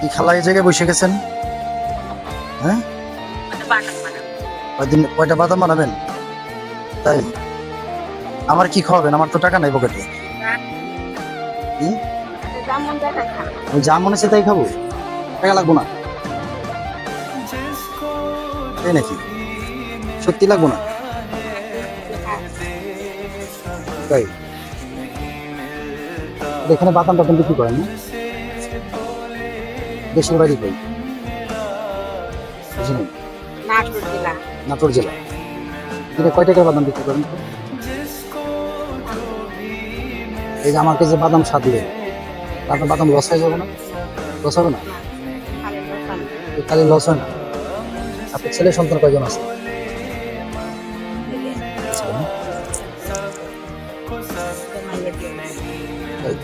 কি খালা এই জায়গায় বসে গেছেন? হ্যাঁ, কয়টা বাদাম বানাবেন? তাই আমার কি খাওয়াবেন? আমার তো টাকা নাই পকেটে। আমি যা মনে হচ্ছে তাই খাবো, টাকা লাগবো না? তাই নাকি? সত্যি লাগবো না? তাই এখানে বাদাম টাদাম বিক্রি করেন না? দেশের বাড়ি কই? বুঝলেন? নাটোর জেলা। এটা কয় টাকার বাদাম বিক্রি করেন? এই যে আমাকে যে বাদাম স্বাদ দিলেন, আপনার বাদাম লস হয়ে যাবে না? লস হবে না? খালি লস হয় না? আপনার ছেলে সন্তান কয়জন আছে? ছেলে না? তাই।